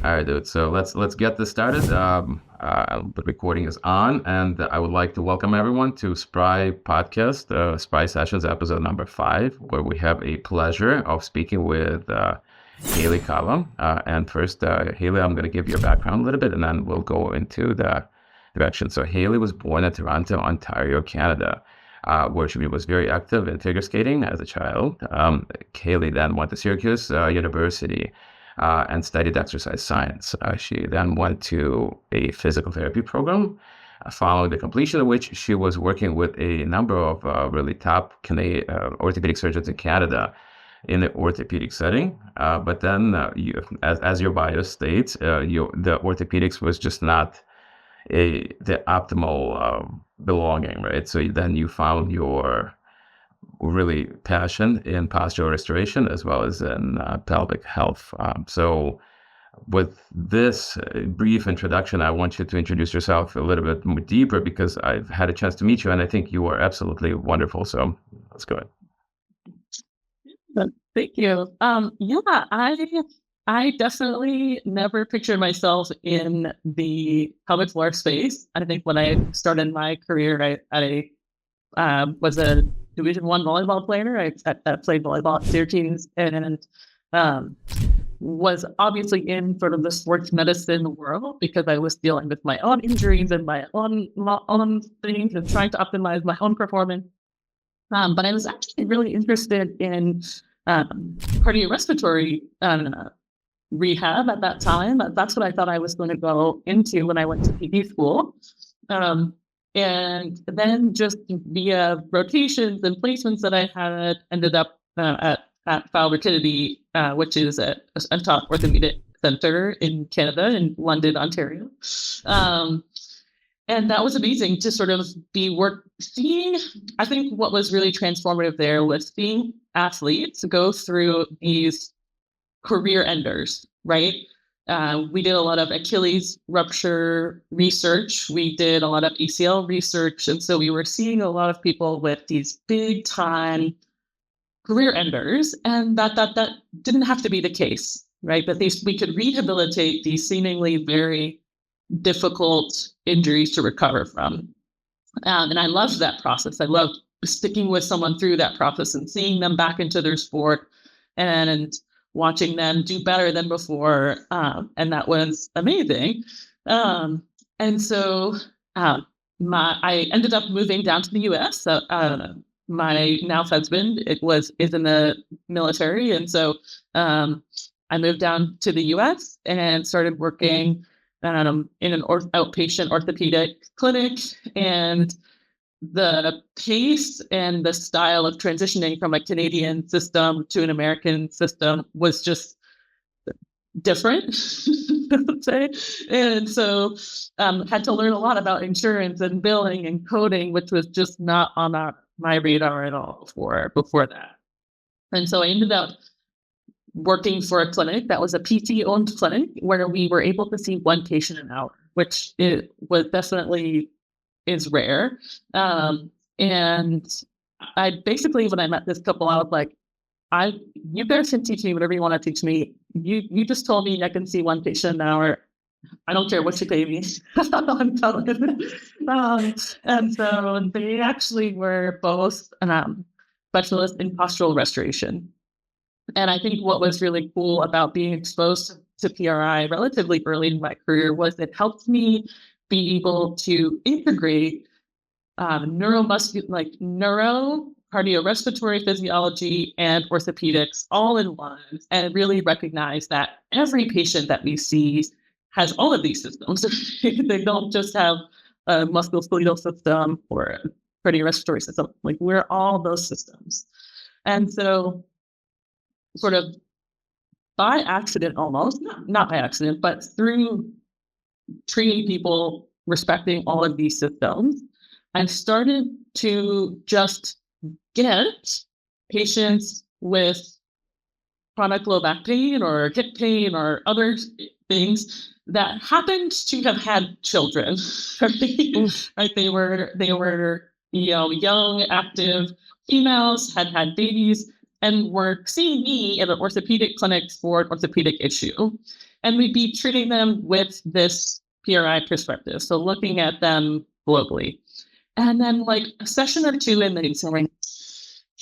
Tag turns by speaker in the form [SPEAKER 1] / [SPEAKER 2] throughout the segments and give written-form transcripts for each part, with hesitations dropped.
[SPEAKER 1] All right, dude. So let's get this started. The recording is on, and I would like to welcome everyone to SPRY podcast, SPRY Sessions, episode number 5, where we have a pleasure of speaking with Hayley Kava. And first, Hayley, I'm going to give you a background a little bit, and then we'll go into the direction. So Hayley was born in Toronto, Ontario, Canada, where she was very active in figure skating as a child. Hayley then went to Syracuse University and studied exercise science. She then went to a physical therapy program, following the completion of which she was working with a number of really top orthopedic surgeons in Canada in the orthopedic setting. But then, as your bio states, the orthopedics was just not the optimal belonging, right? So then you found your really passion in postural restoration as well as in pelvic health. So with this brief introduction, I want you to introduce yourself a little bit more deeper because I've had a chance to meet you and I think you are absolutely wonderful. So let's go ahead.
[SPEAKER 2] Thank you. I definitely never pictured myself in the pelvic floor space. I think when I started my career, I was a Division I volleyball player. I played volleyball at Syracuse and was obviously in sort of the sports medicine world because I was dealing with my own injuries and my own things and trying to optimize my own performance. But I was actually really interested in cardiorespiratory rehab at that time. That's what I thought I was going to go into when I went to PD school. And then just via rotations and placements that I had ended up at Bowel, which is a top orthopedic center in Canada, in London, Ontario. And that was amazing to sort of seeing, I think what was really transformative there was seeing athletes go through these career enders, right? We did a lot of Achilles rupture research. We did a lot of ACL research. And so we were seeing a lot of people with these big time career enders, and that didn't have to be the case, right? But we could rehabilitate these seemingly very difficult injuries to recover from. And I loved that process. I loved sticking with someone through that process and seeing them back into their sport and watching them do better than before. And that was amazing. And so I ended up moving down to the US. So, my now husband is in the military. And so I moved down to the US and started working in an outpatient orthopedic clinic. And the pace and the style of transitioning from a Canadian system to an American system was just different, I would say. And so had to learn a lot about insurance and billing and coding, which was just not on my radar at all before that. And so I ended up working for a clinic that was a PT-owned clinic where we were able to see one patient an hour, which it was definitely is rare. And I basically, when I met this couple, I was like, you guys can teach me whatever you want to teach me. You just told me I can see one patient an hour. I don't care what you pay me. I'm telling. And so they actually were both specialists in postural restoration. And I think what was really cool about being exposed to PRI relatively early in my career was it helped me be able to integrate neuro, cardiorespiratory physiology, and orthopedics all in one, and really recognize that every patient that we see has all of these systems. They don't just have a musculoskeletal system or a cardiorespiratory system. Like, we're all those systems. And so sort of by accident, almost, not by accident, but through treating people, respecting all of these systems, I started to just get patients with chronic low back pain or hip pain or other things that happened to have had children. Right? They were young, active females, had babies, and were seeing me in an orthopedic clinic for an orthopedic issue. And we'd be treating them with this PRI perspective. So looking at them globally. And then like a session or two in, they saying,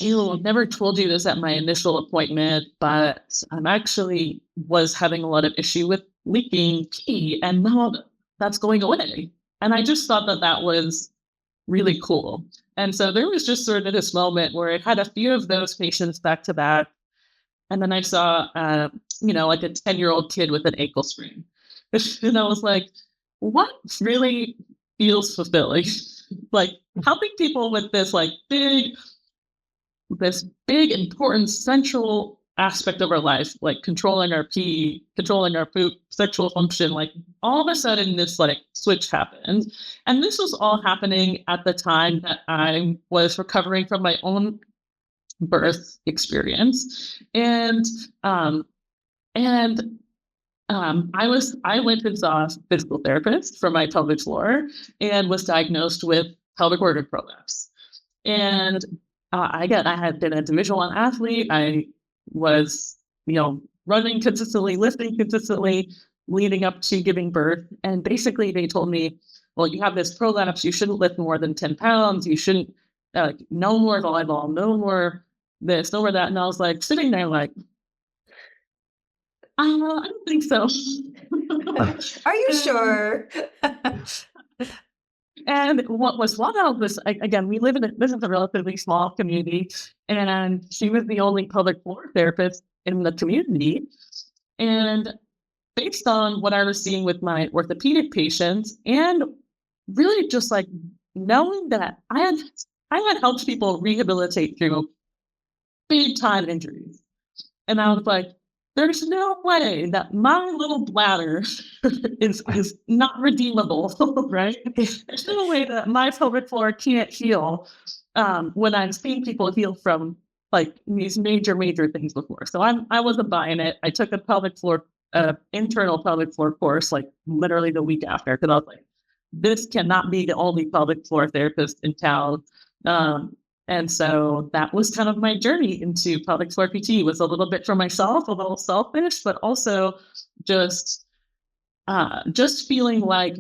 [SPEAKER 2] I've never told you this at my initial appointment, but I'm actually was having a lot of issue with leaking pee, and now that's going away. And I just thought that that was really cool. And so there was just sort of this moment where I had a few of those patients back to back. And then I saw, like a 10-year-old kid with an ankle sprain. And I was like, what really feels fulfilling? Like helping people with this big, important, central aspect of our life, like controlling our pee, controlling our poop, sexual function, like all of a sudden this like switch happened. And this was all happening at the time that I was recovering from my own birth experience. And I went and saw a physical therapist for my pelvic floor and was diagnosed with pelvic organ prolapse. And I had been a Division I athlete. I was, running consistently, lifting consistently, leading up to giving birth. And basically they told me, well, you have this prolapse. You shouldn't lift more than 10 pounds. You shouldn't, no more volleyball, no more this, no more that. And I was like sitting there like, I don't think so.
[SPEAKER 3] Are you sure?
[SPEAKER 2] And what was wild was, again, this is a relatively small community, and she was the only pelvic floor therapist in the community. And based on what I was seeing with my orthopedic patients, and really just like knowing that I had helped people rehabilitate through big time injuries. And I was like, there's no way that my little bladder is not redeemable, right? There's no way that my pelvic floor can't heal when I'm seeing people heal from like these major things before. So I wasn't buying it. I took a pelvic floor, internal pelvic floor course, like literally the week after, because I was like, this cannot be the only pelvic floor therapist in town. And so that was kind of my journey into pelvic floor PT. It was a little bit for myself, a little selfish, but also just feeling like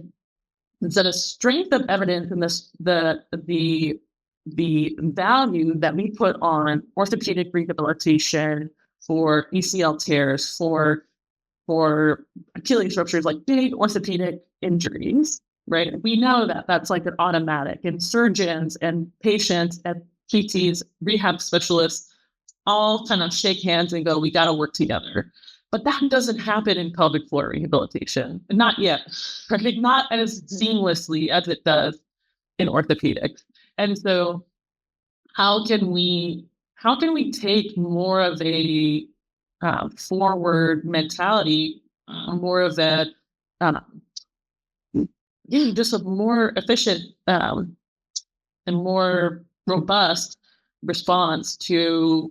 [SPEAKER 2] that a strength of evidence in this, the value that we put on orthopedic rehabilitation for ACL tears, for Achilles ruptures, like big orthopedic injuries, right? We know that that's like an automatic, and surgeons and patients and PTs, rehab specialists, all kind of shake hands and go, we got to work together. But that doesn't happen in pelvic floor rehabilitation. Not yet, right? Not as seamlessly as it does in orthopedics. And so how can we take more of a forward mentality, more of that, just a more efficient and more robust response to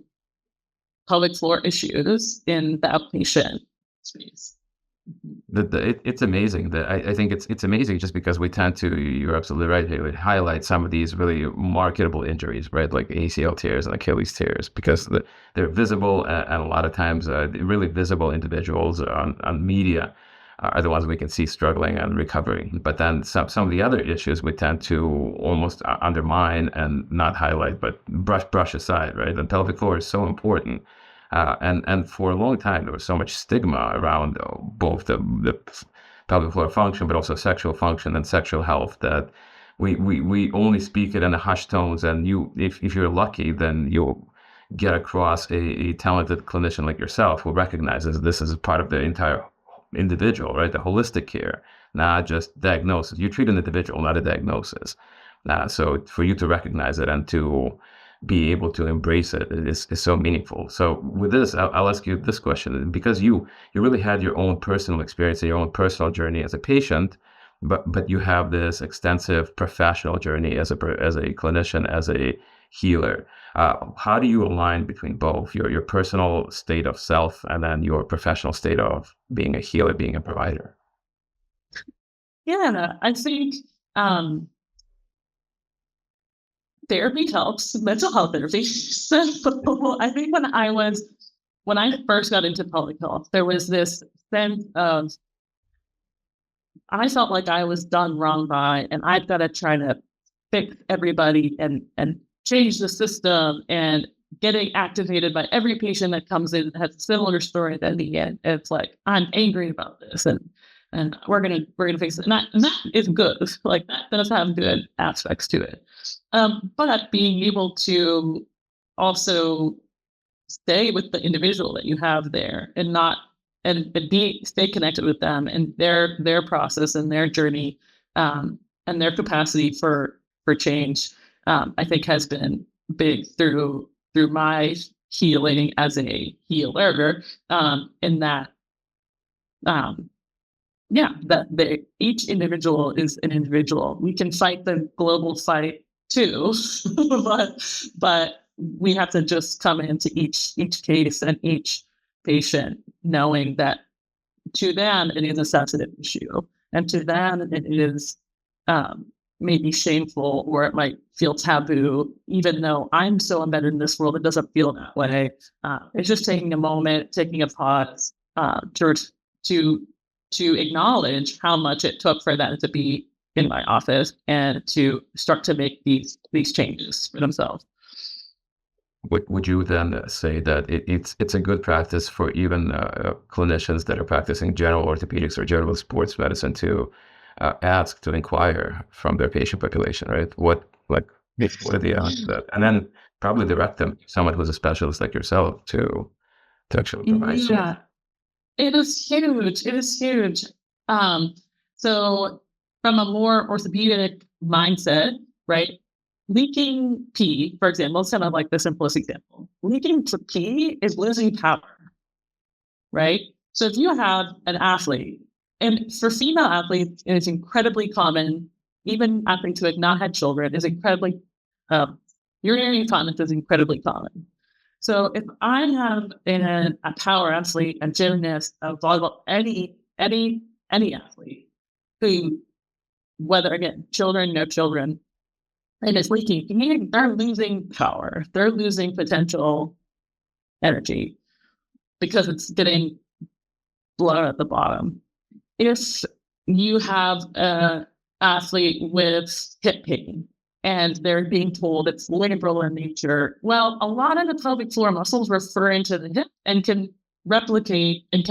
[SPEAKER 2] pelvic floor issues in the outpatient space.
[SPEAKER 1] It's amazing that I think it's amazing just because we tend to, you're absolutely right, Hayley, highlight some of these really marketable injuries, right? Like ACL tears and Achilles tears, because they're visible, and a lot of times really visible individuals on media are the ones we can see struggling and recovering. But then some of the other issues we tend to almost undermine and not highlight, but brush aside, right? And pelvic floor is so important. And for a long time, there was so much stigma around both the pelvic floor function, but also sexual function and sexual health, that we only speak it in the hushed tones. And if you're lucky, then you'll get across a talented clinician like yourself who recognizes this as part of the entire individual, right? The holistic care, not just diagnosis. You treat an individual, not a diagnosis. So for you to recognize it and to be able to embrace it is so meaningful. So with this, I'll ask you this question, because you really had your own personal experience and your own personal journey as a patient, but you have this extensive professional journey as a clinician, as a healer. How do you align between both your personal state of self and then your professional state of being a healer, being a provider?
[SPEAKER 2] Yeah, I think therapy helps, mental health therapy. So I think when I first got into public health, there was this sense of, I felt like I was done wrong by, and I've got to try to fix everybody and change the system, and getting activated by every patient that comes in that has a similar story at the end. It's like, I'm angry about this, and we're gonna fix it. And that is good. Like that does have good aspects to it. But being able to also stay with the individual that you have there, and not stay connected with them and their process and their journey, and their capacity for change, I think has been big through my healing as a healer, in that, that each individual is an individual. We can fight the global fight too, but we have to just come into each case and each patient knowing that to them it is a sensitive issue, and to them it is, maybe shameful, or it might feel taboo, even though I'm so embedded in this world, it doesn't feel that way. It's just taking a moment, taking a pause, to acknowledge how much it took for that to be in my office, and to start to make these changes for themselves.
[SPEAKER 1] Would you then say that it's a good practice for even clinicians that are practicing general orthopedics or general sports medicine to ask, to inquire from their patient population, right? What are the odds that, and then probably direct them to someone who's a specialist like yourself to actually provide.
[SPEAKER 2] Yeah, it is huge. It is huge. So from a more orthopedic mindset, right? Leaking pee, for example, it's kind of like the simplest example. Leaking to pee is losing power, right? So if you have an athlete, and for female athletes, it is incredibly common, even athletes who have not had children, is incredibly, urinary incontinence is incredibly common. So if I have a power athlete, a gymnast, a volleyball, any athlete who, whether again, children, no children, and it's leaking, they're losing power. They're losing potential energy because it's getting blown at the bottom. If you have an athlete with hip pain and they're being told it's labral in nature, well, a lot of the pelvic floor muscles refer into the hip and can replicate and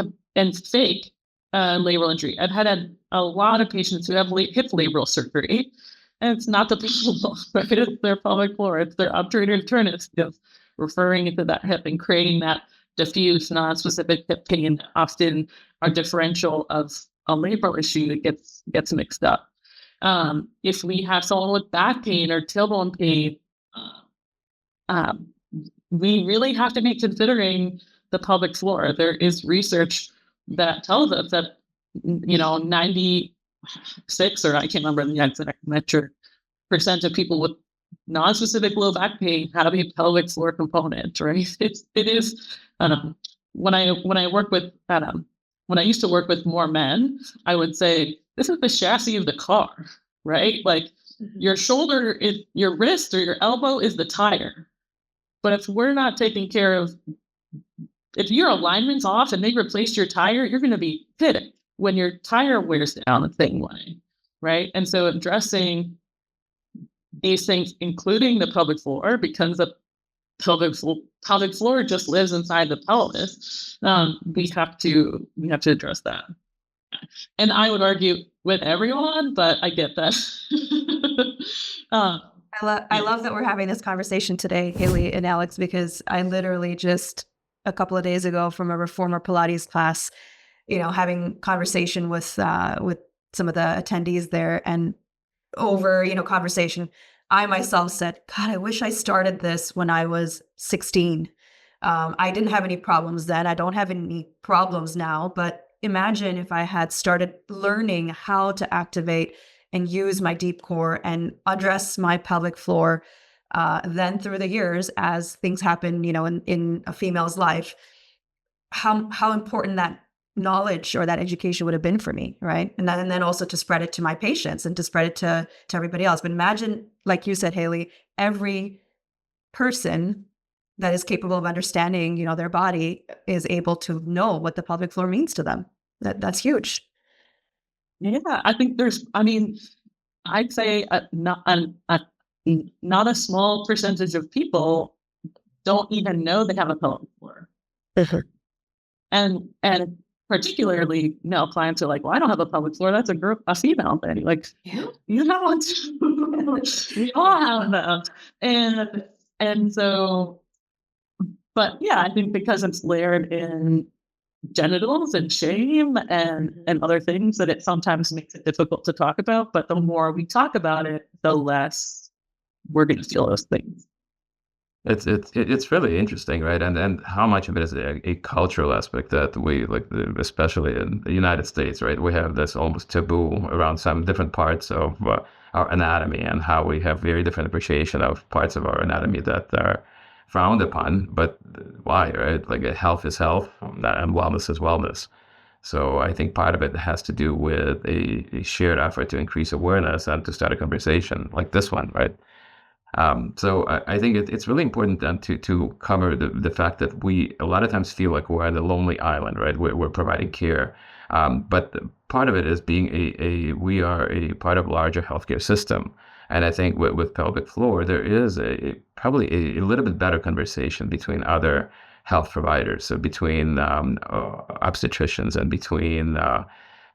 [SPEAKER 2] fake labral injury. I've had a lot of patients who have hip labral surgery, and it's not the people, right? It's their pelvic floor, it's their obturator internus referring into that hip and creating that diffuse, non-specific hip pain, often a differential of a labral issue that gets mixed up. If we have someone with back pain or tailbone pain, we really have to be considering the pelvic floor. There is research that tells us that, 96, or I can't remember the exact metric, % of people with non-specific low back pain have a pelvic floor component, right? It is, when I work with, when I used to work with more men, I would say, this is the chassis of the car, right? Like your shoulder is your wrist, or your elbow is the tire. But if we're not taking care of, if your alignment's off and they replaced your tire, you're going to be pitted when your tire wears down the same way, right? And so addressing these things, including the pelvic floor, because the pelvic floor just lives inside the pelvis, we have to address that. And I would argue with everyone, but I get that.
[SPEAKER 3] I love that we're having this conversation today, Hayley and Alex, because I literally just a couple of days ago from a reformer Pilates class, having conversation with some of the attendees there, and over, conversation, I myself said, God, I wish I started this when I was 16. I didn't have any problems then. I don't have any problems now, but imagine if I had started learning how to activate and use my deep core and address my pelvic floor, then through the years, as things happen, in a female's life, how important that knowledge or that education would have been for me, right? And then also to spread it to my patients and to spread it to everybody else. But imagine, like you said, Hayley, every person that is capable of understanding, their body is able to know what the pelvic floor means to them. That's huge.
[SPEAKER 2] Yeah, I think I'd say not a small percentage of people don't even know they have a pelvic floor. And particularly, clients are like, well, I don't have a pelvic floor. That's a female thing. Like, you don't. We all have them. And so, but yeah, I think because it's layered in genitals and shame and other things, that it sometimes makes it difficult to talk about. But the more we talk about it, the less we're going to feel those things.
[SPEAKER 1] It's really interesting, right? And how much of it is a cultural aspect that we like, especially in the United States, right? We have this almost taboo around some different parts of our anatomy, and how we have very different appreciation of parts of our anatomy that are frowned upon. But why, right? Like, health is health, and wellness is wellness. So I think part of it has to do with a shared effort to increase awareness and to start a conversation like this one, right? So I think it's really important then to cover the fact that we a lot of times feel like we're on a lonely island, right? We're providing care, but part of it is being we are a part of a larger healthcare system. And I think with pelvic floor, there is probably a little bit better conversation between other health providers, so between obstetricians and between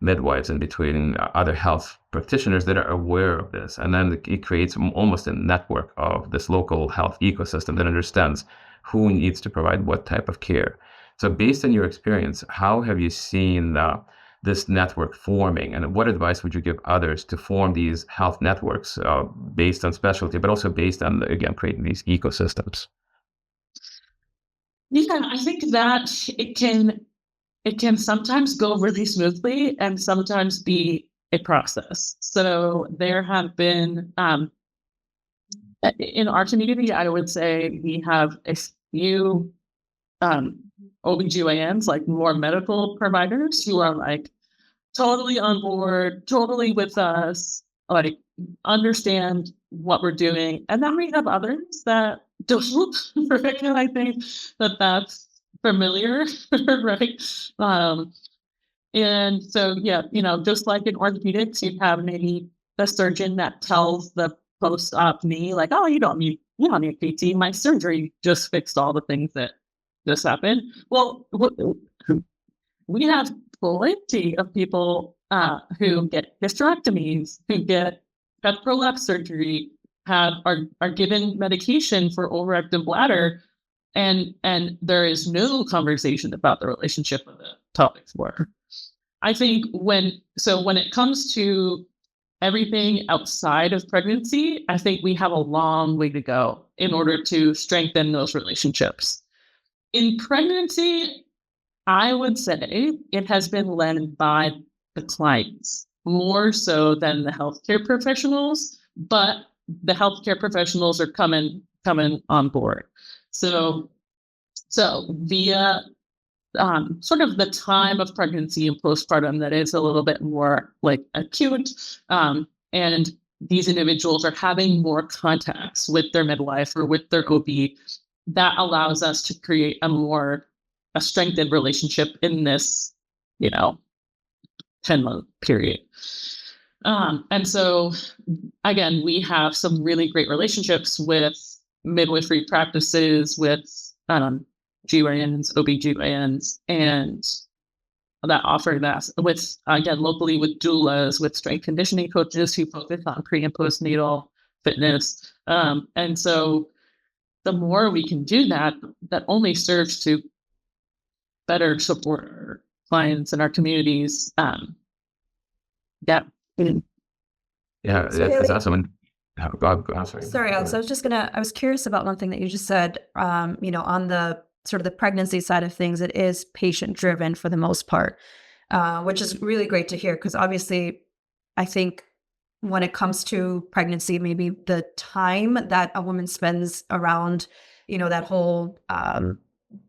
[SPEAKER 1] midwives and between other health practitioners that are aware of this. And then it creates almost a network of this local health ecosystem that understands who needs to provide what type of care. So based on your experience, how have you seen this network forming, and what advice would you give others to form these health networks based on specialty, but also based on, again, creating these ecosystems?
[SPEAKER 2] Yeah, I think that it can sometimes go really smoothly and sometimes be a process. So there have been, in our community, I would say we have a few OBGYNs, like more medical providers, who are like totally on board, totally with us, like understand what we're doing. And then we have others that don't, right? And I think that's familiar, right? And so, yeah, just like in orthopedics, you have maybe the surgeon that tells the post-op knee, like, oh, you don't need PT. My surgery just fixed all the things that just happened. Well, we have plenty of people who get hysterectomies, who get prolapse surgery, are given medication for overactive bladder, and there is no conversation about the relationship of the pelvic floor. I think when it comes to everything outside of pregnancy, I think we have a long way to go in order to strengthen those relationships. In pregnancy, I would say it has been led by the clients more so than the healthcare professionals, but the healthcare professionals are coming on board. So via sort of the time of pregnancy and postpartum that is a little bit more like acute, and these individuals are having more contacts with their midwife or with their OB, that allows us to create a strengthened relationship in this, 10-month period. And so, again, we have some really great relationships with midwifery practices, with GYNs, OBGYNs, and that offer that with, again, locally with doulas, with strength conditioning coaches who focus on pre and postnatal fitness. And so the more we can do that only serves to better support our clients and our communities. Yeah.
[SPEAKER 1] Yeah,
[SPEAKER 3] So
[SPEAKER 1] that's
[SPEAKER 3] Hayley,
[SPEAKER 1] awesome. I'm sorry.
[SPEAKER 3] sorry, Alex, I was curious about one thing that you just said, on the sort of the pregnancy side of things, it is patient driven for the most part, which is really great to hear, because obviously I think when it comes to pregnancy, maybe the time that a woman spends around, that whole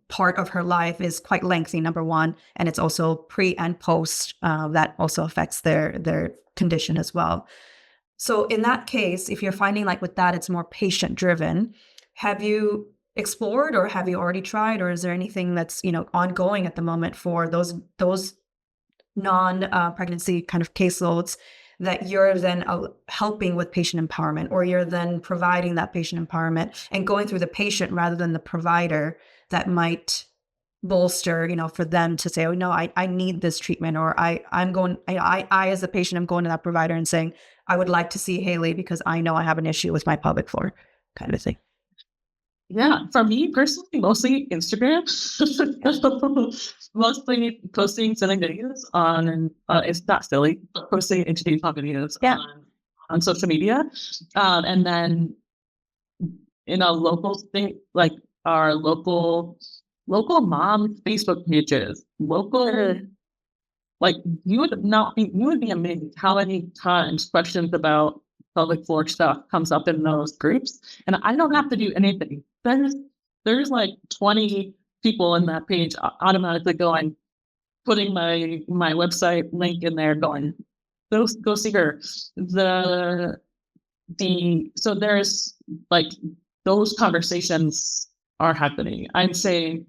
[SPEAKER 3] part of her life is quite lengthy, number one, and it's also pre and post that also affects their condition as well. So in that case, if you're finding like with that, it's more patient driven, have you explored or have you already tried, or is there anything that's, ongoing at the moment for those non-pregnancy kind of caseloads that you're then helping with patient empowerment, or you're then providing that patient empowerment and going through the patient rather than the provider that might bolster, for them to say, oh no, I need this treatment, or I'm going, I as a patient, I'm going to that provider and saying, I would like to see Hayley because I know I have an issue with my pelvic floor, kind of thing.
[SPEAKER 2] Yeah, for me personally, mostly Instagram. Mostly posting silly videos on, it's not silly, but posting educational videos on social media. And then in a local thing, like our local mom Facebook pages, like you would be amazed how many times questions about pelvic floor stuff comes up in those groups, and I don't have to do anything. There's like 20 people in that page automatically going, putting my website link in there, going, go see her. So there's like those conversations are happening. I'd say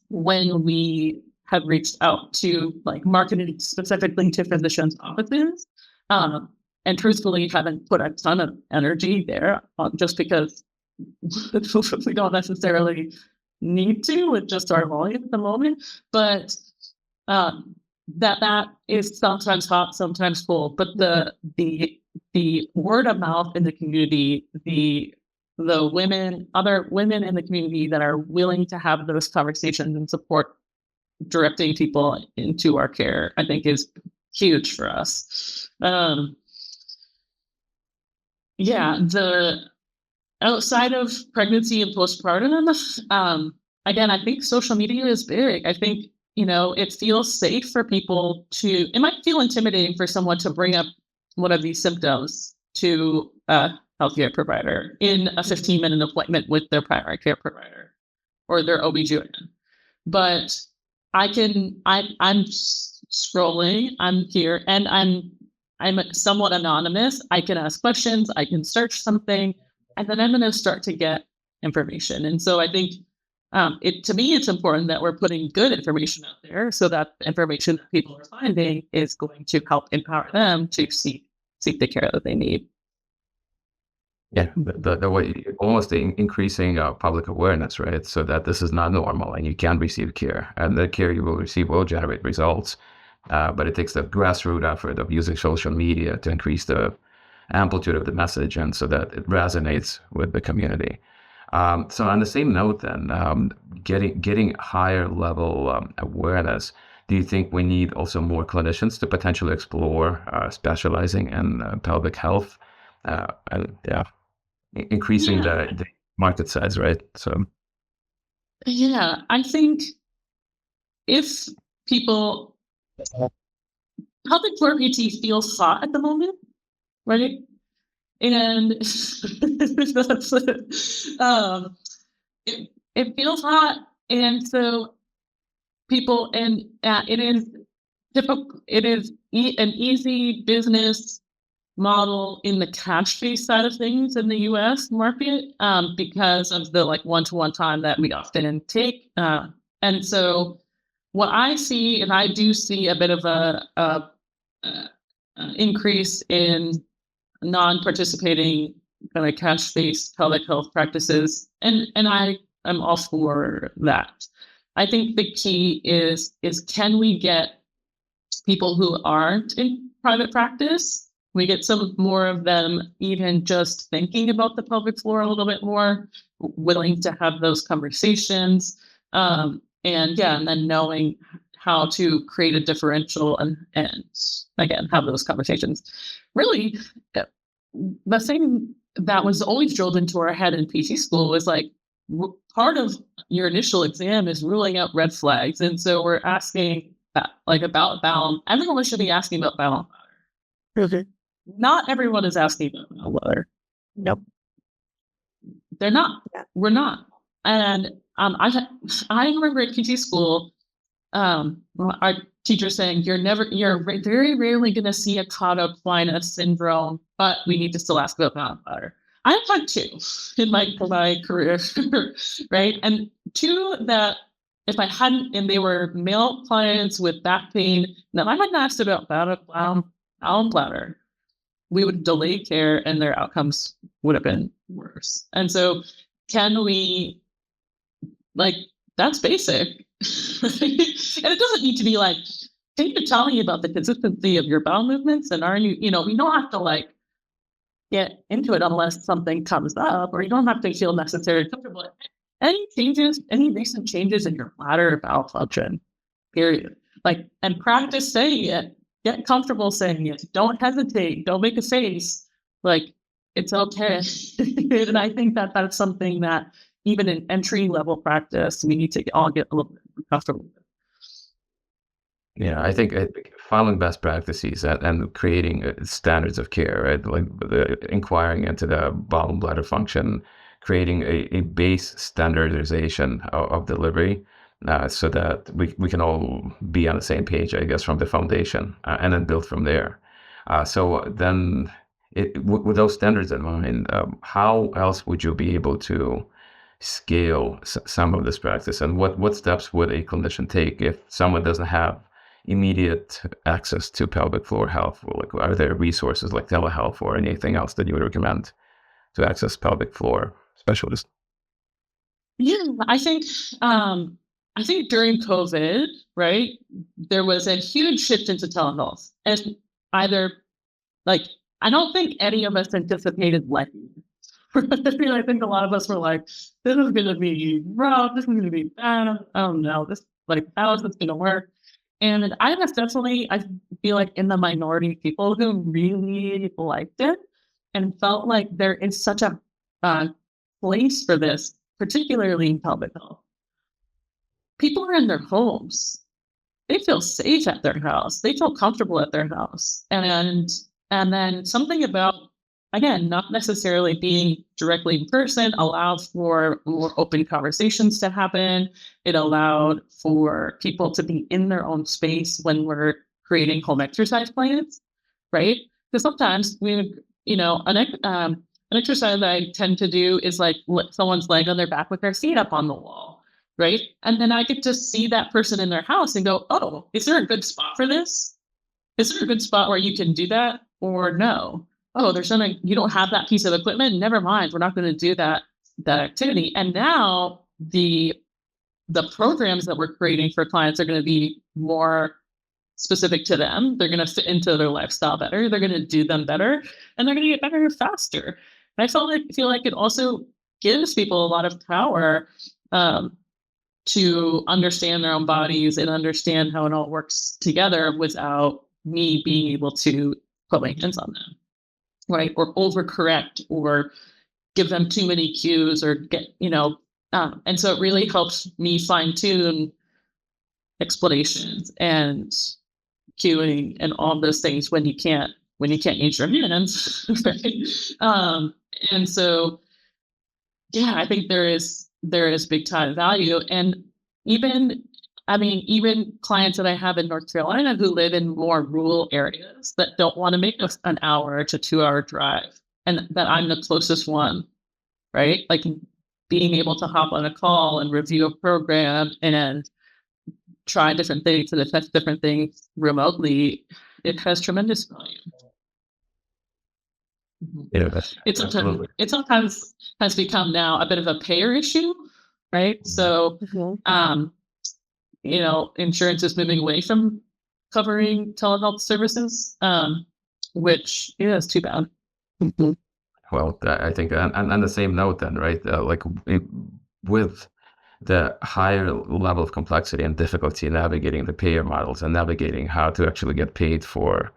[SPEAKER 2] when we have reached out to like marketing specifically to physicians' offices, and truthfully haven't put a ton of energy there, just because we don't necessarily need to with just our volume at the moment. But that is sometimes hot, sometimes full. But the word of mouth in the community, the other women in the community that are willing to have those conversations and support directing people into our care, I think is huge for us. The outside of pregnancy and postpartum, again, I think social media is big. I think, it feels safe for people it might feel intimidating for someone to bring up one of these symptoms to a healthcare provider in a 15-minute appointment with their primary care provider or their OB/GYN. But I'm scrolling, I'm here, and I'm somewhat anonymous. I can ask questions, I can search something, and then I'm going to start to get information. And so I think to me, it's important that we're putting good information out there so that the information that people are finding is going to help empower them to seek the care that they need.
[SPEAKER 1] Yeah, the way almost increasing public awareness, right? So that this is not normal and you can receive care, and the care you will receive will generate results. But it takes the grassroots effort of using social media to increase the amplitude of the message, and so that it resonates with the community. So on the same note, then, getting higher level awareness, do you think we need also more clinicians to potentially explore specializing in pelvic health? Increasing the market size, right? So
[SPEAKER 2] I think if people, pelvic floor PT feels hot at the moment, right? And it feels hot, and so people, and it is difficult. It is an easy business model in the cash-based side of things in the U.S. market, because of the like one-to-one time that we often take, and so what I see, and I do see a bit of a increase in non-participating kind of cash-based pelvic health practices, and I am all for that. I think the key is can we get people who aren't in private practice, we get some more of them even just thinking about the pelvic floor a little bit more, willing to have those conversations, and then knowing how to create a differential and again, have those conversations. Really, the thing that was always drilled into our head in PT school was like, part of your initial exam is ruling out red flags. And so we're asking about bowel. Everyone should be asking about bowel.
[SPEAKER 3] Mm-hmm.
[SPEAKER 2] Not everyone is asking about bowel.
[SPEAKER 3] Nope.
[SPEAKER 2] They're not. Yeah. We're not. And I remember at PT school, our teacher saying, you're very rarely going to see a cauda syndrome, but we need to still ask about bowel bladder. I've had two in my career, right? And two that if I hadn't, and they were male clients with back pain, now I hadn't asked about bowel bladder, we would delay care and their outcomes would have been worse. And so can we, like, that's basic. And it doesn't need to be like, can you tell me about the consistency of your bowel movements? And are you, we don't have to like get into it unless something comes up, or you don't have to feel necessarily comfortable. Any recent changes in your bladder or bowel function, period. Like, and practice saying it, get comfortable saying it. Don't hesitate. Don't make a face. Like, it's okay. And I think that that's something that even in entry level practice, we need to all get a little bit comfortable with.
[SPEAKER 1] Yeah, I think following best practices and creating standards of care, right? Like inquiring into the bowel and bladder function, creating a base standardization of delivery, so that we can all be on the same page, I guess, from the foundation, and then build from there. So then, with those standards in mind, how else would you be able to scale some of this practice, and what steps would a clinician take if someone doesn't have immediate access to pelvic floor health? Like, are there resources like telehealth or anything else that you would recommend to access pelvic floor specialists?
[SPEAKER 2] Yeah, I think during COVID, right, there was a huge shift into telehealth, and either like I don't think any of us anticipated liking. I think a lot of us were like, this is going to be rough. This is going to be bad. Oh no, how is this going to work? And I was definitely, I feel like, in the minority of people who really liked it and felt like there is such a place for this, particularly in pelvic health. People are in their homes. They feel safe at their house. They feel comfortable at their house. And then something about, again, not necessarily being directly in person, allowed for more open conversations to happen. It allowed for people to be in their own space when we're creating home exercise plans, right? Because sometimes an exercise that I tend to do is like someone's laying on their back with their feet up on the wall, right? And then I get to see that person in their house and go, oh, is there a good spot for this? Is there a good spot where you can do that? Or no? Oh, there's something, you don't have that piece of equipment? Never mind, we're not going to do that activity. And now the programs that we're creating for clients are going to be more specific to them. They're going to fit into their lifestyle better. They're going to do them better, and they're going to get better faster. And I feel like it also gives people a lot of power to understand their own bodies and understand how it all works together without me being able to put my hands on them, right? Or overcorrect or give them too many cues or and so it really helps me fine tune explanations and cueing and all those things when you can't use your hands. Right? And so, yeah, I think there is big time value. And even clients that I have in North Carolina who live in more rural areas that don't want to make an hour to 2 hour drive, and that I'm the closest one, right? Like being able to hop on a call and review a program and try different things and assess different things remotely, it has tremendous value.
[SPEAKER 1] Yeah,
[SPEAKER 2] it sometimes has become now a bit of a payer issue, right? So, insurance is moving away from covering telehealth services, which is too bad.
[SPEAKER 1] Well, I think on the same note then, right? With the higher level of complexity and difficulty navigating the payer models and navigating how to actually get paid for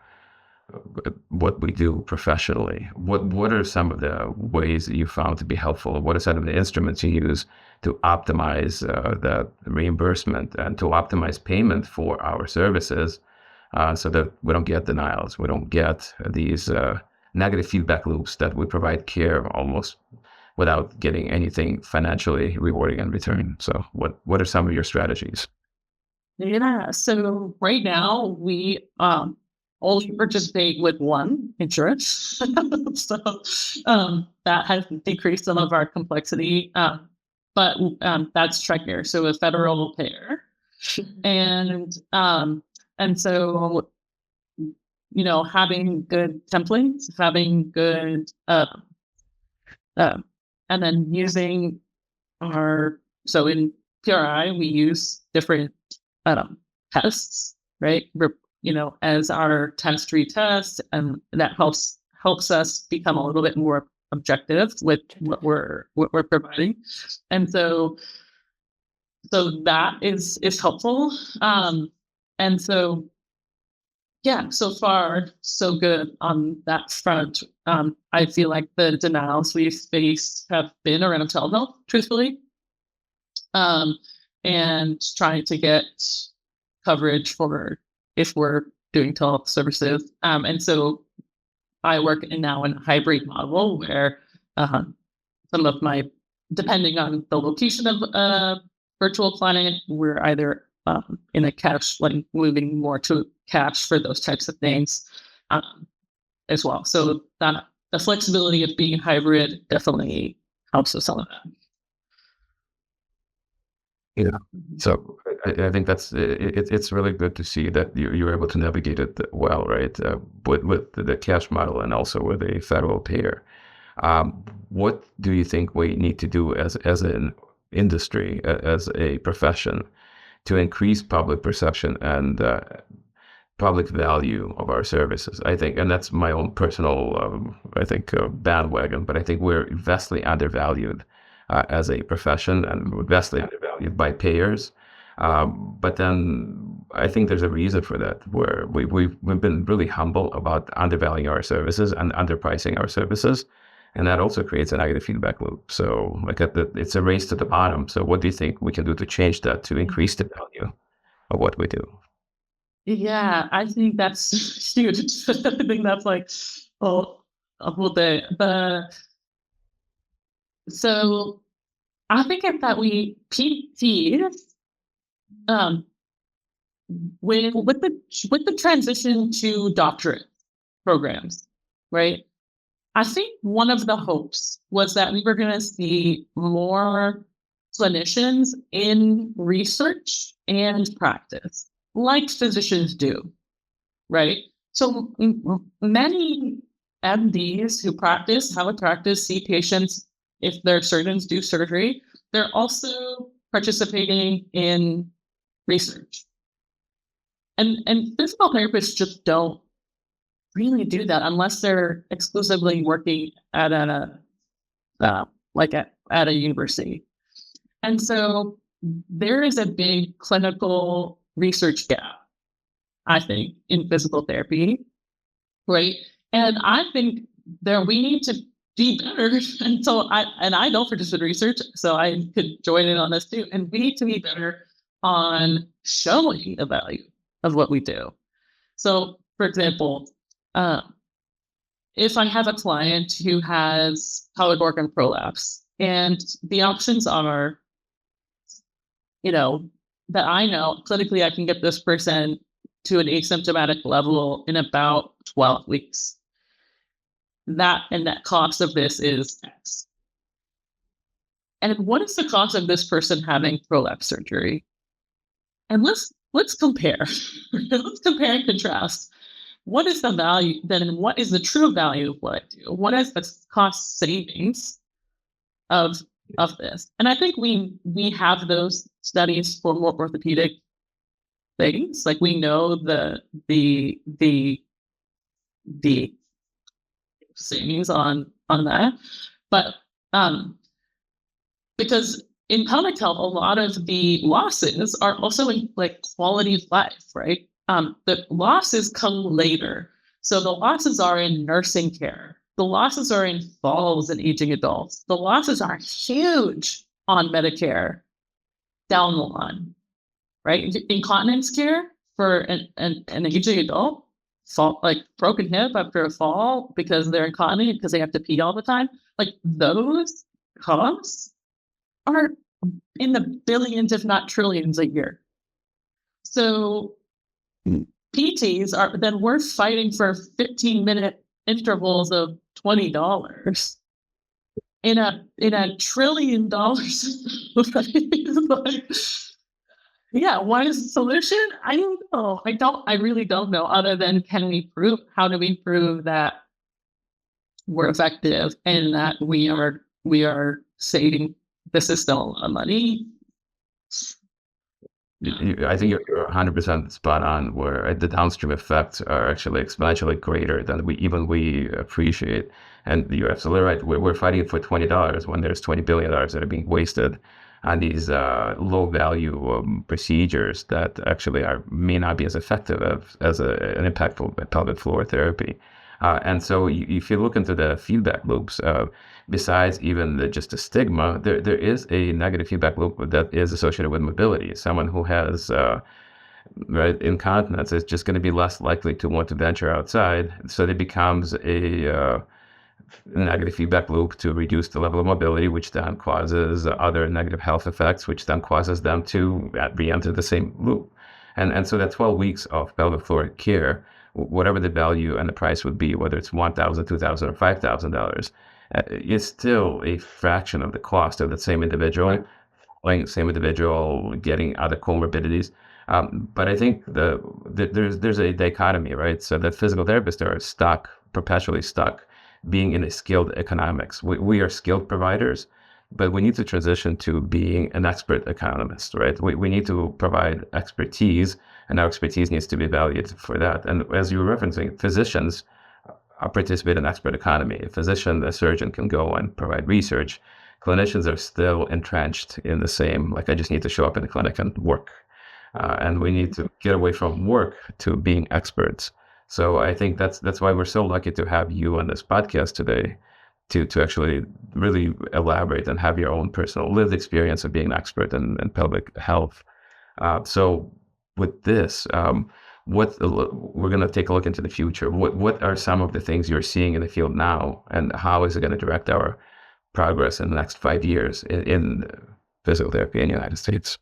[SPEAKER 1] what we do professionally, what are some of the ways that you found to be helpful? What are some of the instruments you use to optimize the reimbursement and to optimize payment for our services, so that we don't get denials, we don't get these negative feedback loops, that we provide care almost without getting anything financially rewarding in return. So what are some of your strategies?
[SPEAKER 2] Yeah. So right now we only participate with one insurance. So that has decreased some of our complexity. But that's TRICARE, so a federal payer. And so, having good templates, having good and then using so in PRI, we use different tests, right? As our test retest, and that helps us become a little bit more objective with what we're providing. And so that is helpful. And so, yeah, so far, so good on that front. I feel like the denials we've faced have been around telehealth, truthfully, and trying to get coverage for if we're doing telehealth services. And so I work now in a hybrid model where some of depending on the location of a virtual client, we're either in a cash, like moving more to cash for those types of things as well. So that the flexibility of being hybrid definitely helps with some of that.
[SPEAKER 1] Yeah. So I think that's it's really good to see that you're able to navigate it well, right? With the cash model and also with a federal payer. What do you think we need to do as an industry, as a profession, to increase public perception and public value of our services? I think, and that's my own personal, bandwagon, but I think we're vastly undervalued as a profession, and we're vastly undervalued by payers. But then I think there's a reason for that, where we've been really humble about undervaluing our services and underpricing our services. And that also creates a negative feedback loop. So it's a race to the bottom. So what do you think we can do to change that, to increase the value of what we do?
[SPEAKER 2] Yeah, I think that's huge. I think that's like a whole day. So I think that we PTs with the transition to doctorate programs, right? I think one of the hopes was that we were going to see more clinicians in research and practice, like physicians do, right? So many MDs who have a practice, see patients. If their surgeons do surgery, they're also participating in research. And physical therapists just don't really do that unless they're exclusively working at at a university. And so there is a big clinical research gap, I think, in physical therapy, right? And I think we need to be better. And so I don't participate in research, so I could join in on this too. And we need to be better on showing the value of what we do. So, for example, if I have a client who has pelvic organ prolapse, and the options are, that I know clinically I can get this person to an asymptomatic level in about 12 weeks. That cost of this is X. And what is the cost of this person having prolapse surgery? And let's compare. Let's compare and contrast. What is the value then, and what is the true value of what I do? What is the cost savings of this? And I think we have those studies for more orthopedic things. Like we know the savings on that, but because in pelvic health, a lot of the losses are also in like quality of life, right? The losses come later. So the losses are in nursing care. The losses are in falls in aging adults. The losses are huge on Medicare down the line, right? Incontinence care for an aging adult, like broken hip after a fall because they're incontinent because they have to pee all the time. Like those costs are in the billions, if not trillions a year. So PTs are, then we're fighting for 15-minute intervals of $20 in a $1 trillion system. Like, yeah, what is the solution? I don't know. I really don't know, other than how do we prove that we're effective and that we are saving the system a lot of money.
[SPEAKER 1] I think you're 100% spot on, where the downstream effects are actually exponentially greater than we appreciate. And you're absolutely right. We're fighting for $20 when there's $20 billion that are being wasted on these low value procedures that actually may not be as effective as an impactful pelvic floor therapy. And so if you look into the feedback loops, besides even just the stigma, there is a negative feedback loop that is associated with mobility. Someone who has incontinence is just going to be less likely to want to venture outside. So it becomes a negative feedback loop to reduce the level of mobility, which then causes other negative health effects, which then causes them to re-enter the same loop. And so that 12 weeks of pelvic floor care, whatever the value and the price would be, whether it's $1,000, $2,000, or $5,000, is still a fraction of the cost of the same individual, getting other comorbidities. But I think there's a dichotomy, right? So that physical therapists are perpetually stuck being in a skilled economics. We are skilled providers, but we need to transition to being an expert economist, right? We need to provide expertise, and our expertise needs to be valued for that. And as you were referencing, physicians participate in expert economy. A surgeon can go and provide research. Clinicians are still entrenched in the same, like, I just need to show up in the clinic and work. And we need to get away from work to being experts. So I think that's why we're so lucky to have you on this podcast today, to actually really elaborate and have your own personal lived experience of being an expert in pelvic health. So with this, we're going to take a look into the future. What are some of the things you're seeing in the field now, and how is it going to direct our progress in the next 5 years in physical therapy in the United States?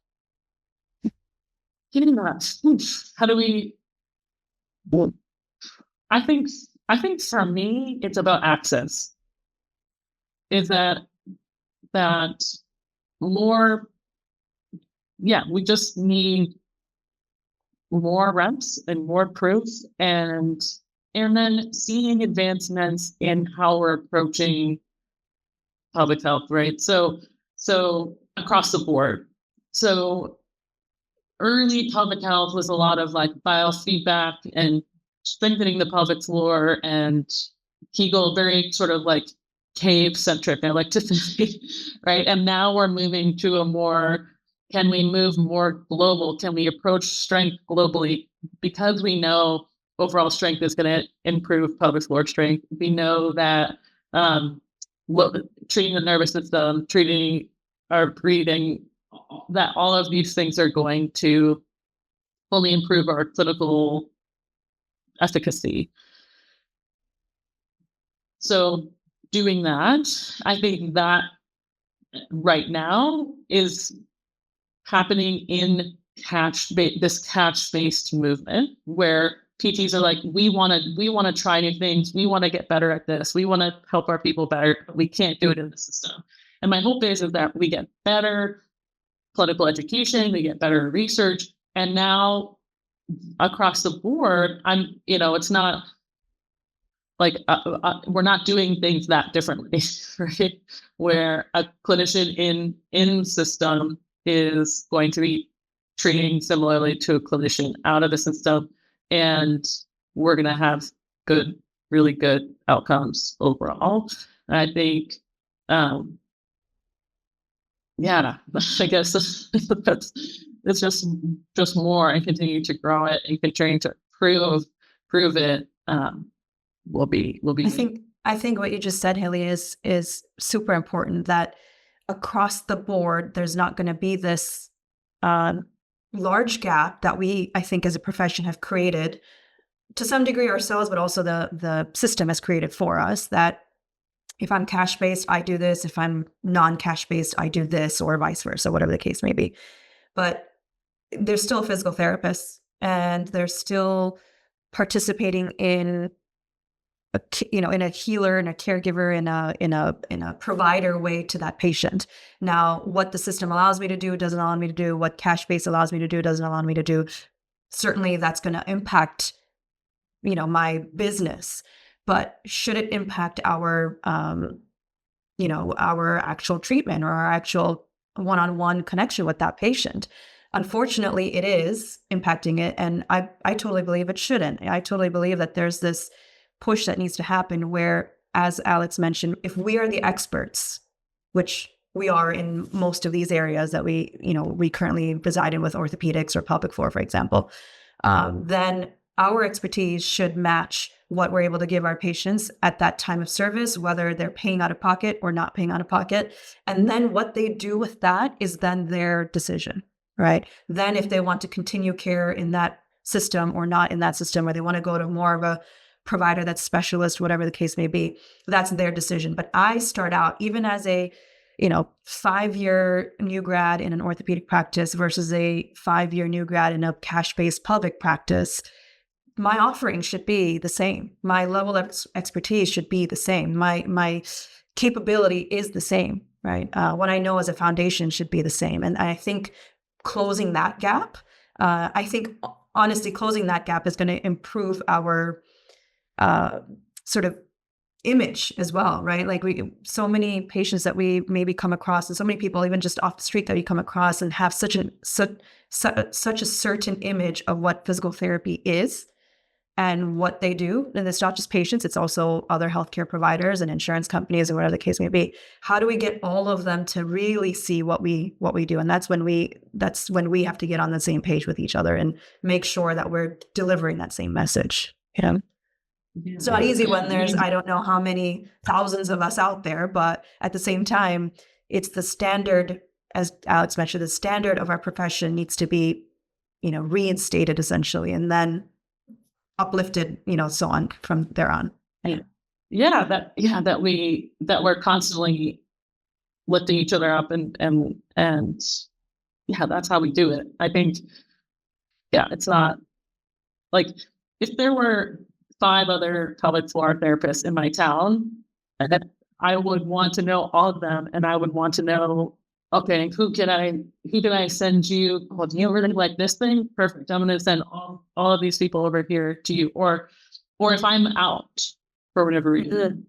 [SPEAKER 2] Getting that. How do we? I think for me, it's about access. Is that more? Yeah, we just need more reps and more proof, and then seeing advancements in how we're approaching public health, right? So across the board. So early public health was a lot of like biofeedback and strengthening the pelvic floor and Kegel, very sort of like cave centric, I like to say, right? And now we're moving to a more, can we move more global? Can we approach strength globally? Because we know overall strength is going to improve pelvic floor strength. We know that treating the nervous system, treating our breathing, that all of these things are going to fully improve our clinical efficacy. So doing that, I think that right now is happening in this catch-based movement, where PTs are like, we want to try new things. We want to get better at this. We want to help our people better. But we can't do it in the system. And my hope is that we get better clinical education, we get better research, and now across the board, it's not like we're not doing things that differently, right? Where a clinician in system is going to be treating similarly to a clinician out of the system, and we're going to have really good outcomes overall. And I think, I guess it's just more, and continue to grow it and continue to prove it. Will be.
[SPEAKER 3] I think what you just said, Hayley, is super important, that across the board, there's not going to be this large gap that we, I think, as a profession have created to some degree ourselves, but also the system has created for us, that if I'm cash based, I do this. If I'm non-cash based, I do this, or vice versa, whatever the case may be. But they're still physical therapists, and they're still participating in in a healer and a caregiver in a provider way to that patient. Now, what the system allows me to do doesn't allow me to do. What cash base allows me to do doesn't allow me to do. Certainly, that's going to impact my business. But should it impact our our actual treatment or our actual one-on-one connection with that patient? Unfortunately, it is impacting it, and I totally believe it shouldn't. I totally believe that there's this push that needs to happen where, as Alex mentioned, if we are the experts, which we are in most of these areas that we currently reside in with orthopedics or pelvic floor, for example, then our expertise should match what we're able to give our patients at that time of service, whether they're paying out of pocket or not paying out of pocket. And then what they do with that is then their decision, right? Then if they want to continue care in that system or not in that system, or they want to go to more of a provider that's specialist, whatever the case may be, that's their decision. But I start out, even as a 5-year new grad in an orthopedic practice versus a 5-year new grad in a cash-based pelvic practice, my offering should be the same. My level of expertise should be the same. My capability is the same, right? What I know as a foundation should be the same. And I think closing that gap, honestly, closing that gap is going to improve our sort of image as well, right? Like so many patients that we maybe come across, and so many people even just off the street that we come across, and have such a certain image of what physical therapy is and what they do. And it's not just patients, it's also other healthcare providers and insurance companies, or whatever the case may be. How do we get all of them to really see what we do? And that's when we have to get on the same page with each other and make sure that we're delivering that same message. Yeah. It's not easy when there's, I don't know how many thousands of us out there, but at the same time, it's the standard, as Alex mentioned, the standard of our profession needs to be, reinstated essentially, and then uplifted, so on from there on.
[SPEAKER 2] That we're constantly lifting each other up and that's how we do it. I think, it's not like if there were 5 other pelvic floor therapists in my town, and I would want to know all of them, and I would want to know, okay, who can I send you? Well, do you really like this thing? Perfect. I'm going to send all of these people over here to you. Or if I'm out for whatever reason,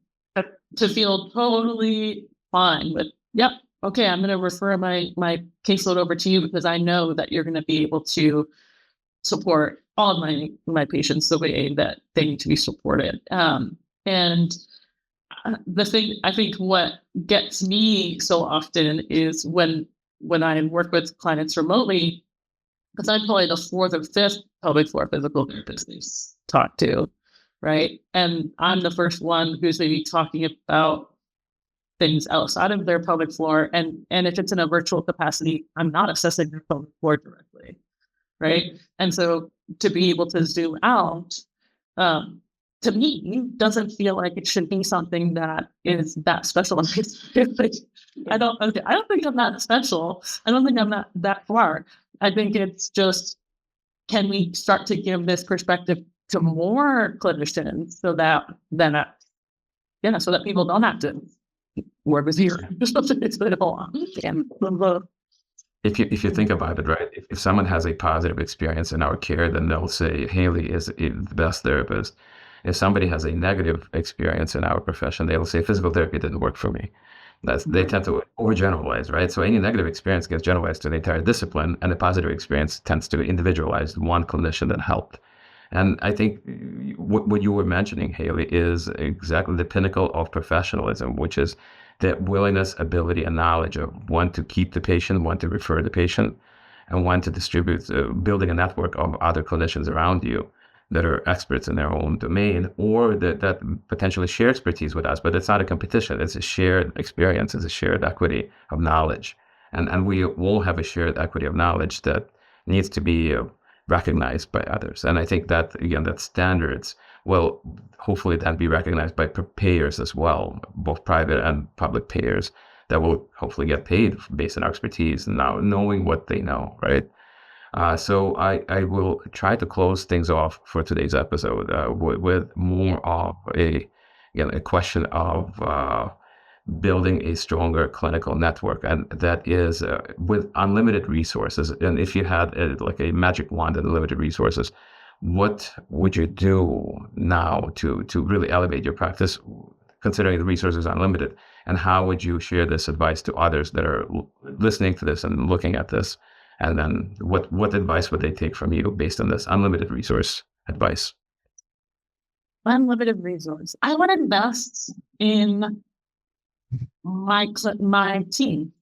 [SPEAKER 2] to feel totally fine with, yep, okay, I'm going to refer my caseload over to you because I know that you're going to be able to support all of my patients the way that they need to be supported. And the thing, I think what gets me so often is when I work with clients remotely, because I'm probably the 4th or 5th pelvic floor physical therapist they talk to, right? And I'm the first one who's maybe talking about things outside of their pelvic floor. And if it's in a virtual capacity, I'm not assessing their pelvic floor directly, right? And so to be able to zoom out, to me, doesn't feel like it should be something that is that specialized. I don't think I'm that special. I don't think I'm not that far. I think it's just, can we start to give this perspective to more clinicians so that so that people don't have to work with you. It's been a lot.
[SPEAKER 1] If you think about it, right, if someone has a positive experience in our care, then they'll say Hayley is the best therapist. If somebody has a negative experience in our profession, they'll say physical therapy didn't work for me. They tend to overgeneralize, right? So any negative experience gets generalized to the entire discipline, and the positive experience tends to individualize one clinician that helped. And I think what you were mentioning, Hayley, is exactly the pinnacle of professionalism, which is the willingness, ability, and knowledge of when to keep the patient, when to refer the patient, and when to distribute, building a network of other clinicians around you that are experts in their own domain, or that potentially share expertise with us. But it's not a competition. It's a shared experience. It's a shared equity of knowledge. And we all have a shared equity of knowledge that needs to be recognized by others. And I think that, again, that standards will hopefully then be recognized by payers as well, both private and public payers that will hopefully get paid based on our expertise and now knowing what they know, right? So I will try to close things off for today's episode with more of a question of building a stronger clinical network, and that is with unlimited resources. And if you had like a magic wand and unlimited resources, what would you do now to really elevate your practice, considering the resources are unlimited? And how would you share this advice to others that are listening to this and looking at this? And then what advice would they take from you based on this unlimited resource advice?
[SPEAKER 2] Unlimited resource. I would invest in my team.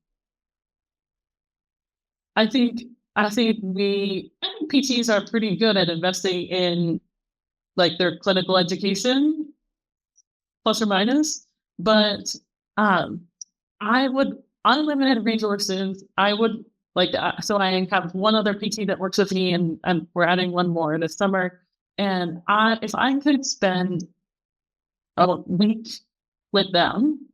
[SPEAKER 2] I think PTs are pretty good at investing in like their clinical education, plus or minus. But I would unlimited resources. I would like so I have one other PT that works with me, and we're adding one more this summer. And if I could spend a week with them,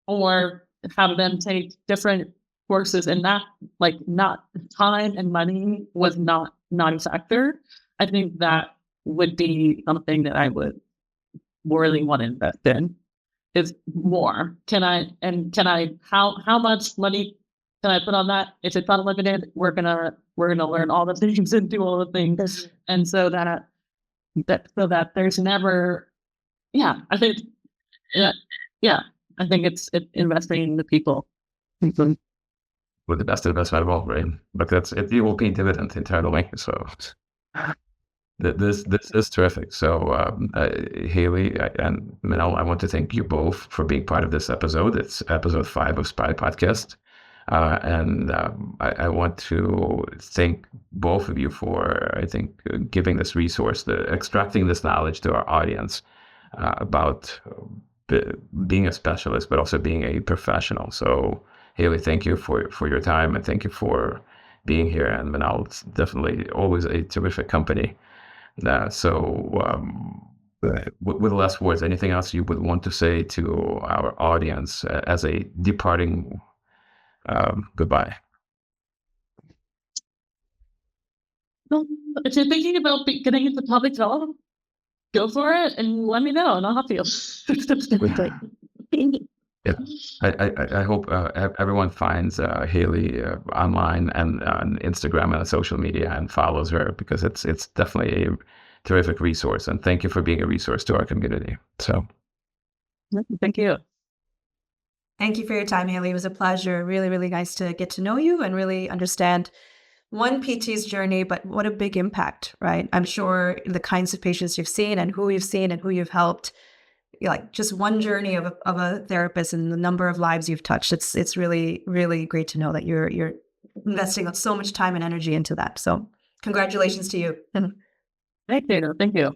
[SPEAKER 2] or have them take different courses, and that like not time and money was not a factor, I think that would be something that I would really want to invest in. Is more. How much money can I put on that? If it's unlimited, we're gonna learn all the things and do all the things, and so that there's never, I think it's investing in the people.
[SPEAKER 1] With the best investment of all, right? But it will pay dividend internally. So this is terrific. So Hayley and Minal, I want to thank you both for being part of this episode. It's episode 5 of SPRY Podcast. And I want to thank both of you for, I think, giving this resource, extracting this knowledge to our audience about being a specialist, but also being a professional. So, Hayley, thank you for your time, and thank you for being here. And Minal, it's definitely always a terrific company. With last words, anything else you would want to say to our audience as a departing goodbye?
[SPEAKER 2] Well, if you're thinking about getting into public health, go for it and let me know, and I'll help you.
[SPEAKER 1] Yeah, I hope everyone finds Hayley online and on Instagram and on social media and follows her, because it's definitely a terrific resource. And thank you for being a resource to our community. So,
[SPEAKER 2] thank you.
[SPEAKER 3] Thank you for your time, Hayley. It was a pleasure. Really, really nice to get to know you and really understand one PT's journey, but what a big impact, right? I'm sure the kinds of patients you've seen and who you've seen and who you've helped, like just one journey of a therapist and the number of lives you've touched. It's really, really great to know that you're investing so much time and energy into that. So congratulations to you.
[SPEAKER 2] Thank you.